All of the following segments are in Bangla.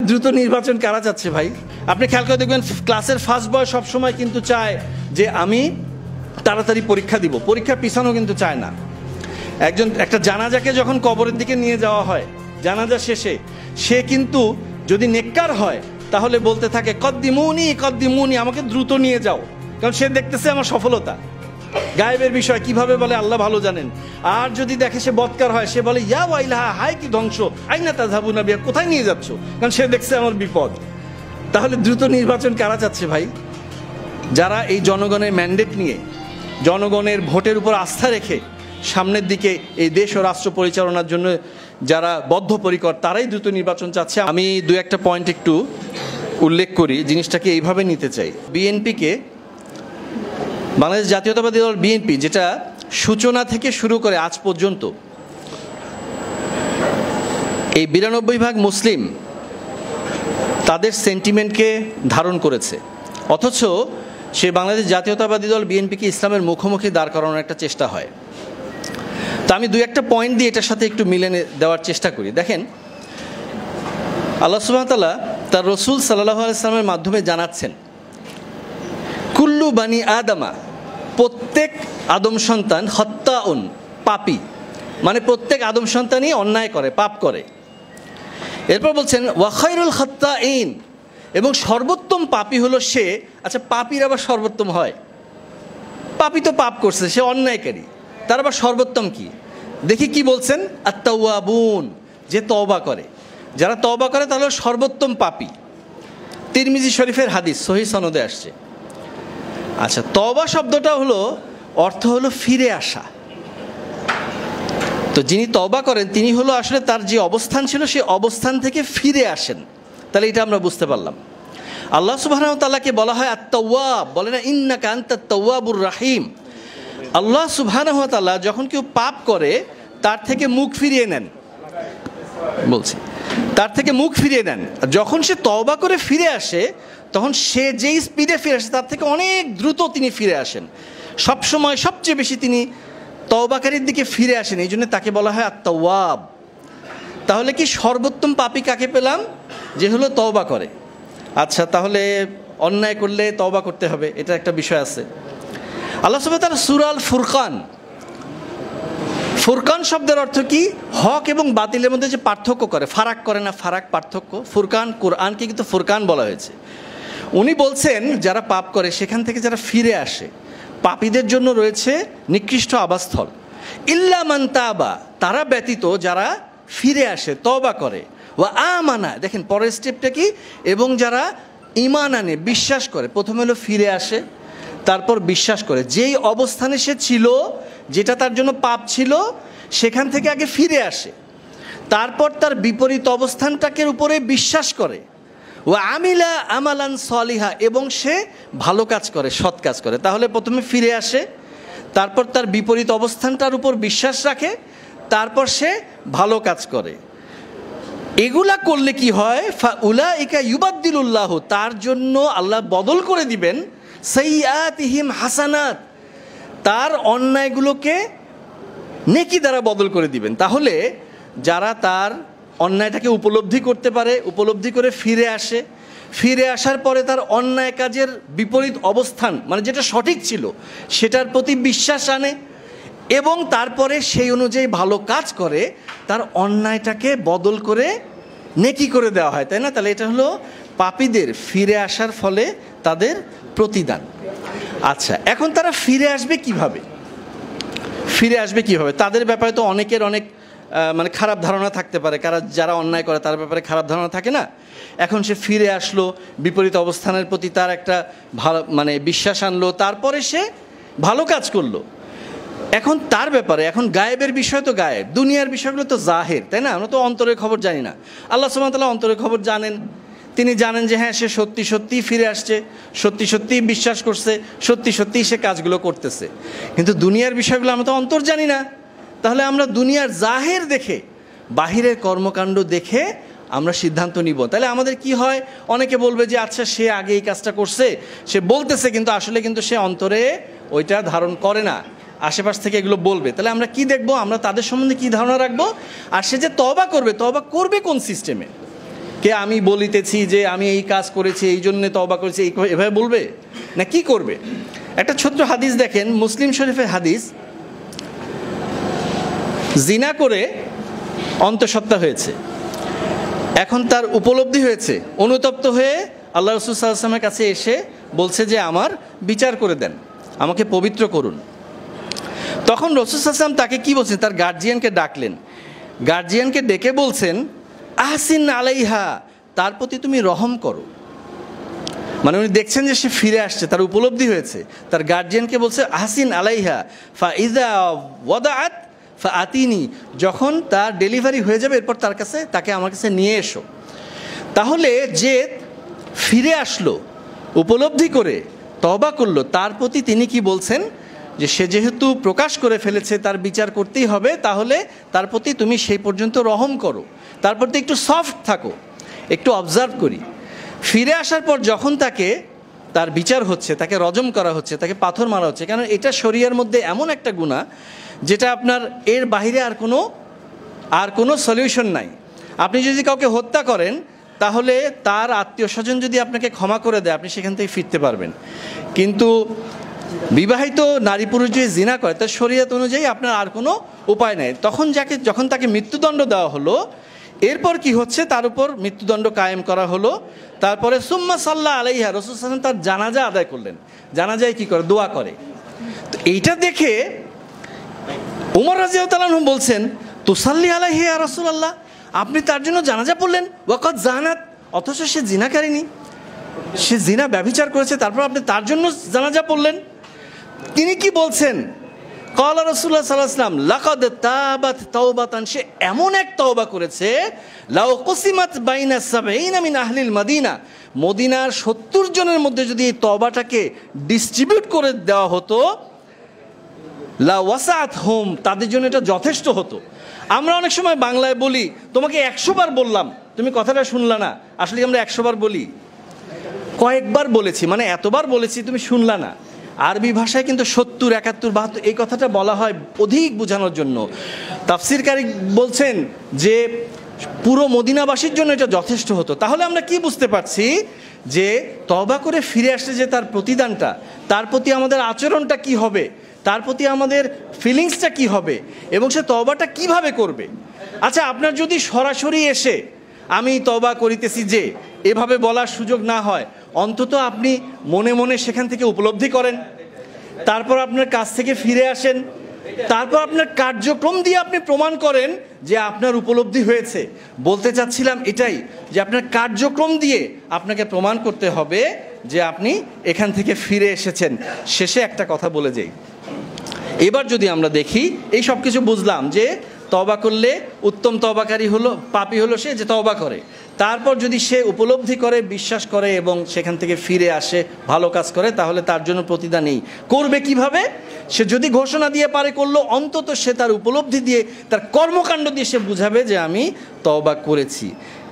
দ্রুত নির্বাচন কারা চাচ্ছে ভাই? আপনি খেয়াল করে দেখবেন ক্লাসের ফার্স্ট বয় সবসময় কিন্তু চায় যে আমি তাড়াতাড়ি পরীক্ষা দিব, পরীক্ষার পিছানো কিন্তু চায় না। একটা জানাজাকে যখন কবরের দিকে নিয়ে যাওয়া হয়, জানাজা শেষে সে কিন্তু যদি নেককার হয় তাহলে বলতে থাকে কদ্দিমুনি কদ্দিমুনি, আমাকে দ্রুত নিয়ে যাও, কারণ সে দেখতেছে আমার সফলতা। গায়েবের বিষয় কিভাবে বলে আল্লাহ ভালো জানেন। আর যদি দেখে সে বদকার হয়, সে বলে ইয়া ওয়াইলাহা, হায় কি ধ্বংস, আইনা তাযহাবুনা বিহা, কোথায় নিয়ে যাচ্ছ, কারণ সে দেখছে আমার বিপদ। তাহলে দ্রুত নির্বাচন কারা চাচ্ছে ভাই? যারা এই জনগণের ম্যান্ডেট নিয়ে, জনগণের ভোটের উপর আস্থা রেখে সামনের দিকে এই দেশ ও রাষ্ট্র পরিচালনার জন্য যারা বদ্ধপরিকর, তারাই দ্রুত নির্বাচন চাচ্ছে। আমি দু একটা পয়েন্ট একটু উল্লেখ করি, জিনিসটাকে এইভাবে নিতে চাই। বিএনপিকে, বাংলাদেশ জাতীয়তাবাদী দল বিএনপি, যেটা সূচনা থেকে শুরু করে আজ পর্যন্ত এই 92% মুসলিম তাদের সেন্টিমেন্টকে ধারণ করেছে, অথচ সে বাংলাদেশ জাতীয়তাবাদী দল বিএনপিকে ইসলামের মুখোমুখি দাঁড় করানোর একটা চেষ্টা হয়। তা আমি দু একটা পয়েন্ট দিয়ে এটার সাথে একটু মিলে দেওয়ার চেষ্টা করি। দেখেন, আল্লাহ সুবহানাহু ওয়া তাআলা তার রসুল সাল্লাল্লাহু আলাইহি ওয়াসাল্লামের মাধ্যমে জানাচ্ছেন, কুল্লু বানি আদামা, প্রত্যেক আদম সন্তান হত্তাউন, পাপী, মানে প্রত্যেক আদম সন্তানই অন্যায় করে, পাপ করে। এরপর বলছেন ওয়া খায়রুল খাত্তাইন, এবং সর্বোত্তম পাপী হলো সে। আচ্ছা, পাপীর আবার সর্বোত্তম হয়? পাপী তো পাপ করছে, সে অন্যায়কারী, তার আবার সর্বোত্তম কি? দেখি কি বলছেন, আত-তাওয়াবুন, যে তওবা করে, যারা তওবা করে তাহলে সর্বোত্তম পাপী। তিরমিজি শরীফের হাদিস, সহিহ সনদে আসছে। আচ্ছা, তওবা শব্দটা হলো, অর্থ হলো ফিরে আসা। তো যিনি তওবা করেন তিনি হলো আসলে তার যে অবস্থান ছিল সেই অবস্থান থেকে ফিরে আসেন। তাহলে এটা আমরা বুঝতে পারলাম। আল্লাহ সুবহানাহু ওয়া তাআলাকে বলা হয় আত-তাওয়াব, বলে না ইন্নাকা আনতাত তাওয়াবুর রাহিম। আল্লাহ সুবহানাহু ওয়া তাআলা যখন কেউ পাপ করে তার থেকে মুখ ফিরিয়ে নেন, বলছি তার থেকে মুখ ফিরিয়ে নেন। যখন সে তওবা করে ফিরে আসে তখন সে যেই স্পিডে ফিরে আসে তার থেকে অনেক দ্রুত তিনি ফিরে আসেন। সবসময় সবচেয়ে বেশি তিনি তওবাকারীর দিকে ফিরে আসেন, এই জন্য তাকে বলা হয় আত-তাওয়াব। তাহলে কি সর্বোত্তম পাপী কাকে পেলাম? যে হলো তওবা করে। আচ্ছা, তাহলে অন্যায় করলে তওবা করতে হবে, এটা একটা বিষয় আছে। আল্লাহ সুবহানাহু ওয়া তাআলা সূরা আল ফুরকান, ফুরকান শব্দের অর্থ কি? হক এবং বাতিলের মধ্যে যে পার্থক্য করে, ফারাক করে না, ফারাক, পার্থক্য। ফুরকান, কোরআনকে কিন্তু ফুরকান বলা হয়েছে। উনি বলছেন যারা পাপ করে সেখান থেকে যারা ফিরে আসে, পাপীদের জন্য রয়েছে নিকৃষ্ট আবাসস্থল। ইল্লা মান তাবা, তারা ব্যতীত যারা ফিরে আসে, তওবা করে। ওয়া আমানা, দেখেন পরের স্টেপটা কি? এবং যারা ঈমান আনে, বিশ্বাস করে। প্রথমে হলো ফিরে আসে, তারপর বিশ্বাস করে। যেই অবস্থানে সে ছিল, যেটা তার জন্য পাপ ছিল, সেখান থেকে আগে ফিরে আসে, তারপর তার বিপরীত অবস্থানটাকে উপরে বিশ্বাস করে। ওয়া আমিলা আমালান সলিহা, এবং সে ভালো কাজ করে, সৎ কাজ করে। তাহলে প্রথমে ফিরে আসে, তারপর তার বিপরীত অবস্থানটার উপর বিশ্বাস রাখে, তারপর সে ভালো কাজ করে। এগুলা করলে কি হয়? ফাউলাইকা ইউবাদদিলুল্লাহু, তার জন্য আল্লাহ বদল করে দিবেন সাইয়্যাতিহিম হাসানাত, তার অন্যায়গুলোকে নেকি দ্বারা বদল করে দিবেন। তাহলে যারা তার অন্যায়টাকে উপলব্ধি করতে পারে, উপলব্ধি করে ফিরে আসে, ফিরে আসার পরে তার অন্যায় কাজের বিপরীত অবস্থান, মানে যেটা সঠিক ছিল সেটার প্রতি বিশ্বাস আনে, এবং তারপরে সেই অনুযায়ী ভালো কাজ করে, তার অন্যায়টাকে বদল করে নেকি করে দেওয়া হয়, তাই না? তাহলে এটা হলো পাপীদের ফিরে আসার ফলে তাদের প্রতিদান। আচ্ছা, এখন তারা ফিরে আসবে কিভাবে? ফিরে আসবে কিভাবে? তাদের ব্যাপারে তো অনেকের অনেক মানে খারাপ ধারণা থাকতে পারে। যারা অন্যায় করে তার ব্যাপারে খারাপ ধারণা থাকে না? এখন সে ফিরে আসলো, বিপরীত অবস্থানের প্রতি তার একটা ভালো মানে বিশ্বাস আনলো, তারপরে সে ভালো কাজ করলো। এখন তার ব্যাপারে, এখন গায়েবের বিষয় তো গায়েব, দুনিয়ার বিষয়গুলো তো জাহের, তাই না? আমরা তো অন্তরের খবর জানি না। আল্লাহ সুবহানাহু ওয়া তাআলা অন্তরের খবর জানেন। তিনি জানেন যে হ্যাঁ, সে সত্যি সত্যিই ফিরে আসছে, সত্যি সত্যিই বিশ্বাস করছে, সত্যি সত্যিই সে কাজগুলো করতেছে। কিন্তু দুনিয়ার বিষয়গুলো আমরা তো অন্তর জানি না। তাহলে আমরা দুনিয়ার জাহের দেখে, বাহিরের কর্মকাণ্ড দেখে আমরা সিদ্ধান্ত নিব। তাহলে আমাদের কি হয়? অনেকে বলবে যে আচ্ছা, সে আগে এই কাজটা করছে, সে বলতেছে, কিন্তু আসলে কিন্তু সে অন্তরে ওইটা ধারণ করে না, আশেপাশ থেকে এগুলো বলবে। তাহলে আমরা কি দেখব? আমরা তাদের সম্বন্ধে কি ধারণা রাখবো? আর সে যে তওবা করবে, তওবা করবে কোন সিস্টেমে? কে আমি বলিতেছি যে আমি এই কাজ করেছি, এই জন্যে তওবা করেছি, এভাবে বলবে না কি করবে? একটা ছোট্ট হাদিস দেখেন, মুসলিম শরীফের হাদিস। জিনা করে অন্তঃসত্ত্বা হয়েছে, এখন তার উপলব্ধি হয়েছে, অনুতপ্ত হয়ে আল্লাহ রাসূল সাল্লাল্লাহু আলাইহি ওয়াসাল্লামের কাছে এসে বলছে যে আমার বিচার করে দেন, আমাকে পবিত্র করুন। তখন রাসূল সাল্লাল্লাহু আলাইহি ওয়াসাল্লাম তাকে কি বলছেন? তার গার্জিয়ানকে ডাকলেন, গার্জিয়ানকে ডেকে বলছেন আহসিন আলাইহা, তার প্রতি তুমি রহম করো। মানে উনি দেখছেন যে সে ফিরে আসছে, তার উপলব্ধি হয়েছে, তার গার্জিয়ানকে বলছে আহসিন আলাইহা ফা ইযা ওয়াদাআত ফা আতিনি, যখন তার ডেলিভারি হয়ে যাবে এরপর তাকে আমার কাছে নিয়ে এসো। তাহলে যে ফিরে আসলো, উপলব্ধি করে তওবা করলো, তার প্রতি তিনি কি বলছেন? যে সে যেহেতু প্রকাশ করে ফেলেছে, তার বিচার করতেই হবে, তাহলে তার প্রতি তুমি সেই পর্যন্ত রহম করো, তার প্রতি একটু সফট থাকো, একটু অবজার্ভ করি। ফিরে আসার পর যখন তার বিচার হচ্ছে, তাকে রজম করা হচ্ছে, তাকে পাথর মারা হচ্ছে, কারণ এটা শরিয়ার মধ্যে এমন একটা গুনাহ যেটা আপনার এর বাইরে আর কোনো সলিউশন নাই। আপনি যদি কাউকে হত্যা করেন, তাহলে তার আত্মীয় স্বজন যদি আপনাকে ক্ষমা করে দেয়, আপনি সেখান থেকে ফিরতে পারবেন। কিন্তু বিবাহিত নারী পুরুষ যে জিনা করে, তার শরীয়ত অনুযায়ী আপনার আর কোনো উপায় নেই। যখন তাকে মৃত্যুদণ্ড দেওয়া হলো, এরপর কি হচ্ছে? তার উপর মৃত্যুদণ্ড কায়েম করা হলো। তারপরে সুম্মা সাল্লা আলাইহা, রাসূল সাল্লাল্লাহু আলাইহি ওয়াসাল্লাম তার জানাজা আদায় করলেন। জানাজায় কি করে? দোয়া করে। তো এইটা দেখে উমর রাদিয়াল্লাহু আনহু বলছেন তুসাল্লি আলাইহি ইয়া রাসূলুল্লাহ, আপনি তার জন্য জানাজা পড়লেন, ওয়াকাদ জানাত, অথচ সে জিনাকারিনী, সে জিনা ব্যভিচার করেছে, তারপর আপনি তার জন্য জানাজা পড়লেন। তিনি কি বলছেন? ক্বালা রাসূলুল্লাহ সাল্লাল্লাহু আলাইহি ওয়াসাল্লাম লাকাদ তাবাত তাওবাতান, সে এমন এক তওবা করেছে, লাউ কুসিমাত বাইনা ৭০ মিন আহলিল মদিনা, মদিনার ৭০ জনের মধ্যে যদি এই তওবাটাকে ডিস্ট্রিবিউট করে দেওয়া হতো, লা ওয়াসাআতহুম, তাদের জন্য এটা যথেষ্ট হতো। আমরা অনেক সময় বাংলায় বলি তোমাকে ১০০ বার বললাম, তুমি কথাটা শুনলা না। আসলে আমরা ১০০ বার বলি, কয়েকবার বলেছি, মানে এতবার বলেছি তুমি শুনলা না। আরবি ভাষায় কিন্তু ৭০, ৭১, ৭২ এই কথাটা বলা হয় অধিক বোঝানোর জন্য। তাফসীরকারী বলছেন যে পুরো মদিনাবাসীর জন্য এটা যথেষ্ট হতো। তাহলে আমরা কি বুঝতে পারছি? যে তওবা করে ফিরে আসলে যে তার প্রতিদানটা, তার প্রতি আমাদের আচরণটা কি হবে, তার প্রতি আমাদের ফিলিংসটা কি হবে, এবং সে তওবাটা কিভাবে করবে। আচ্ছা, আপনার যদি সরাসরি এসে আমি তওবা করিতেছি যে এভাবে বলার সুযোগ না হয়, অন্তত আপনি মনে মনে সেখান থেকে উপলব্ধি করেন, তারপর আপনার কাছ থেকে ফিরে আসেন, তারপর আপনার কার্যক্রম দিয়ে আপনি প্রমাণ করেন যে আপনার উপলব্ধি হয়েছে। বলতে চাচ্ছিলাম এটাই, যে আপনার কার্যক্রম দিয়ে আপনাকে প্রমাণ করতে হবে যে আপনি এখান থেকে ফিরে এসেছেন। শেষে একটা কথা বলে যাই, এবার যদি আমরা দেখি, এই সব কিছু বুঝলাম যে তওবা করলে উত্তম তওবাকারী হলো, পাপী হলো সে যে তওবা করে, তারপর যদি সে উপলব্ধি করে, বিশ্বাস করে এবং সেখান থেকে ফিরে আসে, ভালো কাজ করে, তাহলে তার জন্য প্রতিদান নেই। করবে কিভাবে? সে যদি ঘোষণা দিয়ে পারে করলো, অন্তত সে তার উপলব্ধি দিয়ে, তার কর্মকাণ্ড দিয়ে সে বুঝাবে যে আমি তওবা করেছি।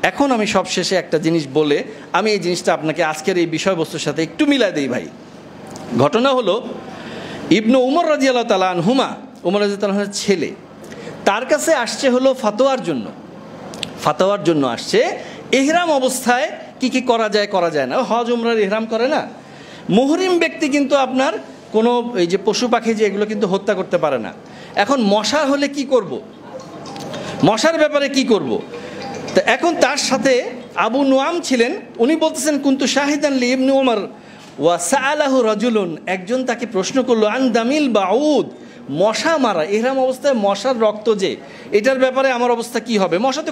এখন আমি সবশেষে একটা জিনিস বলে আমি এই জিনিসটা আপনাকে আজকের এই বিষয়বস্তুর সাথে একটু মিলাই দেই ভাই। ঘটনা হলো, ইবনু উমর রাদিয়াল্লাহু তাআলা আনহুমা, উমর রাদিয়াল্লাহু তাআলার ছেলে, তার কাছে আসছে হলো ফাতোয়ার জন্য আসছে, ইহরাম অবস্থায় কি কি করা যায় না। হজ উমরার ইহরাম করে না, মুহরিম ব্যক্তি কিন্তু আপনার কোনো এই যে পশু পাখি যে এগুলো কিন্তু হত্যা করতে পারে না। এখন মশা হলে কি করব, মশার ব্যাপারে কি করব? তো এখন তার সাথে আবু নুআম ছিলেন, উনি বলতেছেন কুনতু শাহিদান লি ইবনে উমর ওয়া সাআলাহু রাজুলুন, একজন তাকে প্রশ্ন করলো আন দামিল বাউদ, মশা মারা ইহরাম অবস্থায় মশার রক্ত যে, এটার ব্যাপারে আমার অবস্থা কি হবে? মশা তো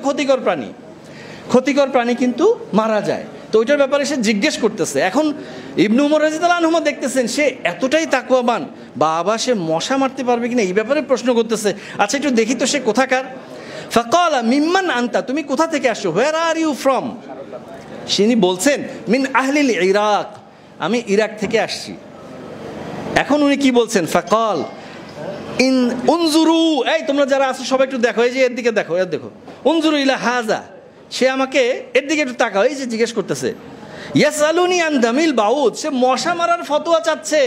ক্ষতিকর প্রাণী কিন্তু মারা যায়, তো ওইটার ব্যাপারে সে জিজ্ঞেস করতেছে। এখন ইবনে উমর রাদিয়াল্লাহু আনহু দেখতেছেন সে এতটাই তাকওয়াবান, বাবা সে মশা মারতে পারবে কিনা এই ব্যাপারে প্রশ্ন করতেছে। আচ্ছা একটু দেখি তো সে কোথাকার। ফাকালা মিম্মান আনতা, তুমি কোথা থেকে আসছো? হোয়ার আর ইউ ফ্রম? তিনি বলছেন মিন আহলিল ইরাক, আমি ইরাক থেকে আসছি। এখন উনি কি বলছেন? ফাকাল ইন উনজুরু, এই তোমরা যারা আছো সবাই একটু দেখো, এই যে এর দিকে দেখো, উনজুরু ইলা হাজা, সে আমাকে এর দিকে একটু তাকাও, এই যে জিজ্ঞেস করতেছে। ইয়াসআলুনি আন দামিল বাউদ, সে মশা মারার ফতোয়া চাচ্ছে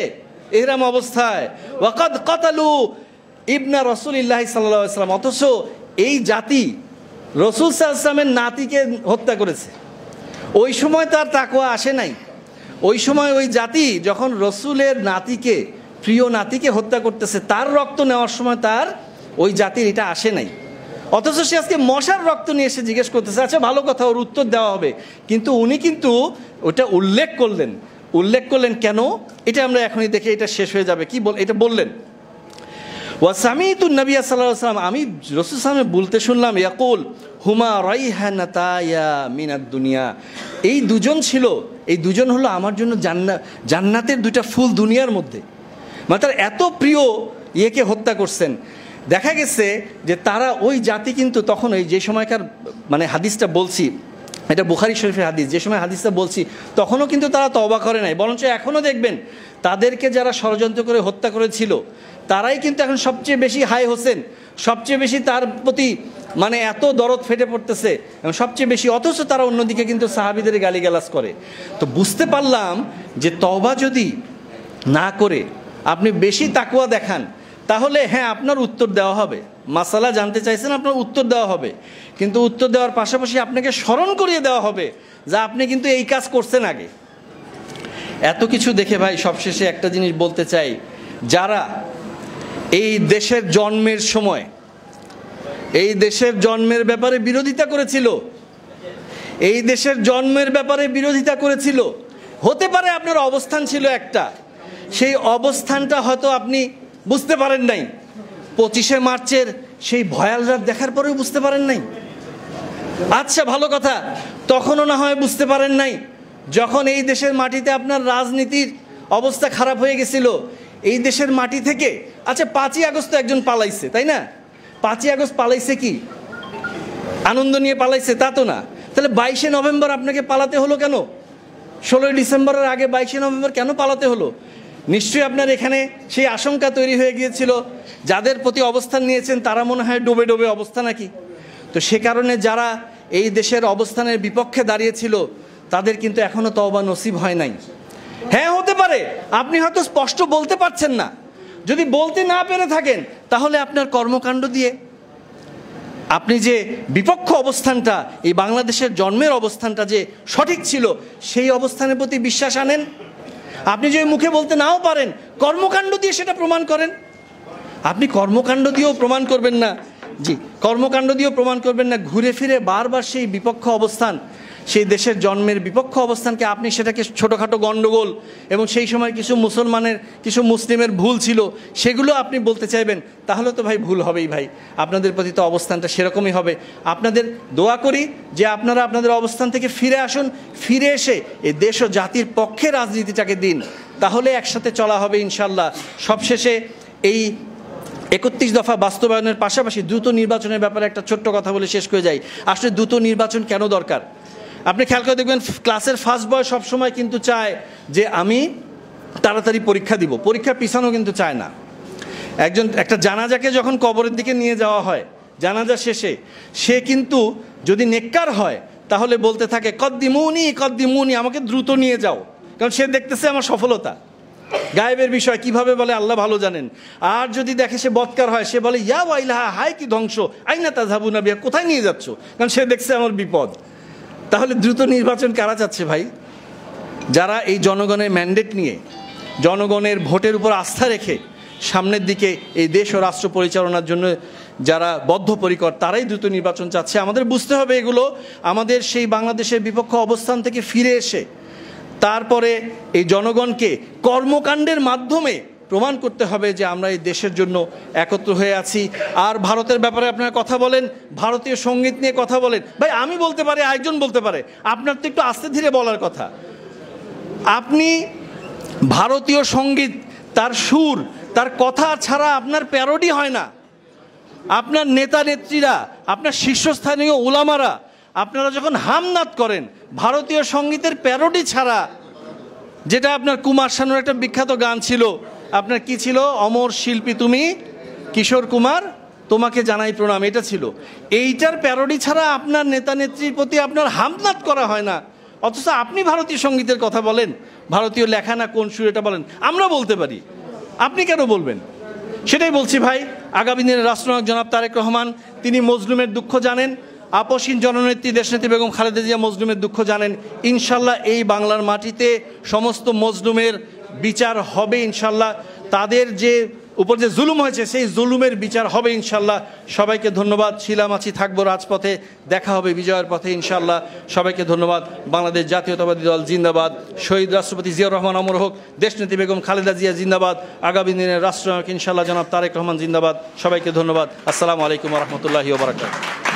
ইহরাম অবস্থায়। ওয়াকাদ কাতালু ইবনা রাসূলিল্লাহ সাল্লাল্লাহু আলাইহি ওয়াসাল্লাম, অথচ এই জাতি রাসূল সাল্লাল্লাহু আলাইহি ওয়াসাল্লামের নাতিকে হত্যা করেছে। ওই সময় তার তাকওয়া আসে নাই। ওই সময় ওই জাতি যখন রসুলের নাতিকে, প্রিয় নাতিকে হত্যা করতেছে, তার রক্ত নেওয়ার সময় তার ওই জাতির এটা আসে নাই। অথচ সে আজকে মশার রক্ত নিয়ে এসে জিজ্ঞেস করতেছে। আচ্ছা ভালো কথা, ওর উত্তর দেওয়া হবে, কিন্তু উনি কিন্তু ওটা উল্লেখ করলেন কেন, এটা আমরা এখনই দেখে এটা শেষ হয়ে যাবে। কি এটা বললেন, ওয়াসামিতুন নবী সাল্লাল্লাহু আলাইহি ওয়াসাল্লাম, আমি রাসূল সাল্লাল্লাহু বলতে শুনলাম, ইয়াকুল হুমা রাইহানাতায়া মিনাদ দুনিয়া, এই দুজন ছিল, এই দুজন হলো আমার জন্য জান্নাতের দুইটা ফুল দুনিয়ার মধ্যে। মানে তার এত প্রিয় ইয়েকে হত্যা করছেন। দেখা গেছে যে তারা ওই জাতি কিন্তু তখন ওই যে সময়কার মানে হাদিসটা বলছি, এটা বুখারী শরীফের হাদিস, যে সময় হাদিসটা বলছি তখনও কিন্তু তারা তওবা করে নাই, বরঞ্চ এখনও দেখবেন তাদেরকে যারা ষড়যন্ত্র করে হত্যা করেছিল তারাই কিন্তু এখন সবচেয়ে বেশি হাই হোসেন, সবচেয়ে বেশি তার প্রতি মানে এত দরদ ফেটে পড়তেছে এবং সবচেয়ে বেশি, অথচ তারা অন্যদিকে কিন্তু সাহাবীদের গালিগালাজ করে। তো বুঝতে পারলাম যে তওবা যদি না করে আপনি বেশি তাকওয়া দেখান, তাহলে হ্যাঁ আপনার উত্তর দেওয়া হবে, মাসালা জানতে চাইছেন আপনার উত্তর দেওয়া হবে, কিন্তু উত্তর দেওয়ার পাশাপাশি আপনাকে স্মরণ করিয়ে দেওয়া হবে যে আপনি কিন্তু এই কাজ করছেন আগে। এত কিছু দেখে ভাই সবশেষে একটা জিনিস বলতে চাই, যারা এই দেশের জন্মের সময় এই দেশের জন্মের ব্যাপারে বিরোধিতা করেছিল, এই দেশের জন্মের ব্যাপারে বিরোধিতা করেছিল, হতে পারে আপনার অবস্থান ছিল একটা, সেই অবস্থানটা হয়তো আপনি বুঝতে পারেন নাই, 25শে মার্চের সেই ভয়াল রাত দেখার পরেও বুঝতে পারেন নাই। আচ্ছা ভালো কথা, তখনও না হয় বুঝতে পারেন নাই যখন এই দেশের মাটিতে আপনার রাজনীতির অবস্থা খারাপ হয়ে গেছিল, এই দেশের মাটি থেকে। আচ্ছা 5ই আগস্ট তো একজন পালাইছে, তাই না? 5ই আগস্ট পালাইছে কি আনন্দ নিয়ে পালাইছে? তা তো না। তাহলে 22শে নভেম্বর আপনাকে পালাতে হলো কেন? 16ই ডিসেম্বরের আগে 22শে নভেম্বর কেন পালাতে হলো? নিশ্চয়ই আপনার এখানে সেই আশঙ্কা তৈরি হয়ে গিয়েছিল, যাদের প্রতি অবস্থান নিয়েছেন তারা মনে হয় ডোবে ডোবে অবস্থা নাকি। তো সে কারণে যারা এই দেশের অবস্থানের বিপক্ষে দাঁড়িয়েছিল তাদের কিন্তু এখনো তওবা নসিব হয় নাই। হ্যাঁ হতে পারে আপনি হয়তো স্পষ্ট বলতে পারছেন না, যদি বলতে না পেরে থাকেন তাহলে আপনার কর্মকাণ্ড দিয়ে আপনি যে বিপক্ষ অবস্থানটা, এই বাংলাদেশের জন্মের অবস্থানটা যে সঠিক ছিল সেই অবস্থানের প্রতি বিশ্বাস আনেন। আপনি যদি মুখে বলতে নাও পারেন, কর্মকাণ্ড দিয়ে সেটা প্রমাণ করেন। আপনি কর্মকাণ্ড দিয়েও প্রমাণ করবেন না, জি কর্মকাণ্ড দিয়েও প্রমাণ করবেন না, ঘুরে ফিরে বারবার সেই বিপক্ষ অবস্থান, সেই দেশের জন্মের বিপক্ষ অবস্থানকে আপনি সেটাকে ছোটোখাটো গণ্ডগোল এবং সেই সময় কিছু মুসলমানের কিছু মুসলিমের ভুল ছিল সেগুলো আপনি বলতে চাইবেন, তাহলে তো ভাই ভুল হবেই ভাই, আপনাদের প্রতি তো অবস্থানটা সেরকমই হবে। আপনাদের দোয়া করি যে আপনারা আপনাদের অবস্থান থেকে ফিরে আসুন, ফিরে এসে এই দেশ ও জাতির পক্ষে রাজনীতিটাকে দিন, তাহলে একসাথে চলা হবে ইনশাল্লাহ। সবশেষে এই 31 দফা বাস্তবায়নের পাশাপাশি দ্রুত নির্বাচনের ব্যাপারে একটা ছোট্ট কথা বলে শেষ করে যাই। আসলে দ্রুত নির্বাচন কেন দরকার? আপনি খেয়াল করে দেখবেন ক্লাসের ফার্স্ট বয় সবসময় কিন্তু চায় যে আমি তাড়াতাড়ি পরীক্ষা দিব, পরীক্ষার পিছানো কিন্তু চায় না। একটা জানাজাকে যখন কবরের দিকে নিয়ে যাওয়া হয়, জানাজা শেষে সে কিন্তু যদি নেককার হয় তাহলে বলতে থাকে কদ্দিমুনি কদ্দিমুনি, আমাকে দ্রুত নিয়ে যাও, কারণ সে দেখতেছে আমার সফলতা। গায়েবের বিষয় কিভাবে বলে আল্লাহ ভালো জানেন। আর যদি দেখে সে বদকার হয়, সে বলে ইয়া ওয়াইলাহা, হায় কি ধ্বংস, আইনা তাযহাবুনা বিহা, কোথায় নিয়ে যাচ্ছ, কারণ সে দেখছে আমার বিপদ। তাহলে দ্রুত নির্বাচন কারা চাচ্ছে ভাই? যারা এই জনগণের ম্যান্ডেট নিয়ে, জনগণের ভোটের উপর আস্থা রেখে সামনের দিকে এই দেশ ও রাষ্ট্র পরিচালনার জন্য যারা বদ্ধপরিকর, তারাই দ্রুত নির্বাচন চাচ্ছে। আমাদের বুঝতে হবে এগুলো আমাদের সেই বাংলাদেশের বিপক্ষ অবস্থান থেকে ফিরে এসে তারপরে এই জনগণকে কর্মকাণ্ডের মাধ্যমে প্রমাণ করতে হবে যে আমরা এই দেশের জন্য একত্র হয়ে আছি। আর ভারতের ব্যাপারে আপনারা কথা বলেন, ভারতীয় সঙ্গীত নিয়ে কথা বলেন, ভাই আমি বলতে পারি, আরেকজন বলতে পারে, আপনার তো একটু আস্তে ধীরে বলার কথা। আপনি ভারতীয় সঙ্গীত, তার সুর, তার কথা ছাড়া আপনার প্যারোডি হয় না। আপনার নেতা নেত্রীরা, আপনার শীর্ষস্থানীয় উলামারা আপনারা যখন হামনাদ করেন, ভারতীয় সঙ্গীতের প্যারোডি ছাড়া, যেটা আপনার কুমার শানুর একটা বিখ্যাত গান ছিল, আপনার কি ছিল, অমর শিল্পী তুমি কিশোর কুমার তোমাকে জানাই প্রণাম, এটা ছিল। এইটার প্যারোডি ছাড়া আপনার নেতা নেত্রীর প্রতি আপনার হামনাদ করা হয় না। অথচ আপনি ভারতীয় সঙ্গীতের কথা বলেন, ভারতীয় লেখা না কোন সুর এটা বলেন, আমরা বলতে পারি, আপনি কেন বলবেন? সেটাই বলছি ভাই, আগামী দিনের রাষ্ট্রনায়ক জনাব তারেক রহমান তিনি মজলুমের দুঃখ জানেন, আপসহীন জননেত্রী দেশনেত্রী বেগম খালেদা জিয়া মজলুমের দুঃখ জানেন। ইনশাল্লাহ এই বাংলার মাটিতে সমস্ত মজলুমের বিচার হবে ইনশাল্লাহ। তাদের যে উপর যে জুলুম হয়েছে সেই জুলুমের বিচার হবে ইনশাল্লাহ। সবাইকে ধন্যবাদ। ছিলাম আছি থাকবো রাজপথে, দেখা হবে বিজয়ের পথে ইনশাল্লাহ। সবাইকে ধন্যবাদ। বাংলাদেশ জাতীয়তাবাদী দল জিন্দাবাদ। শহীদ রাষ্ট্রপতি জিয়াউর রহমান অমর হোক। দেশনেত্রী বেগম খালেদা জিয়া জিন্দাবাদ। আগামী দিনের রাষ্ট্রনায়ক ইনশাল্লাহ জনাব তারেক রহমান জিন্দাবাদ। সবাইকে ধন্যবাদ। আসসালামু আলাইকুম ওয়া রাহমাতুল্লাহি ওয়া বারাকাতুহু।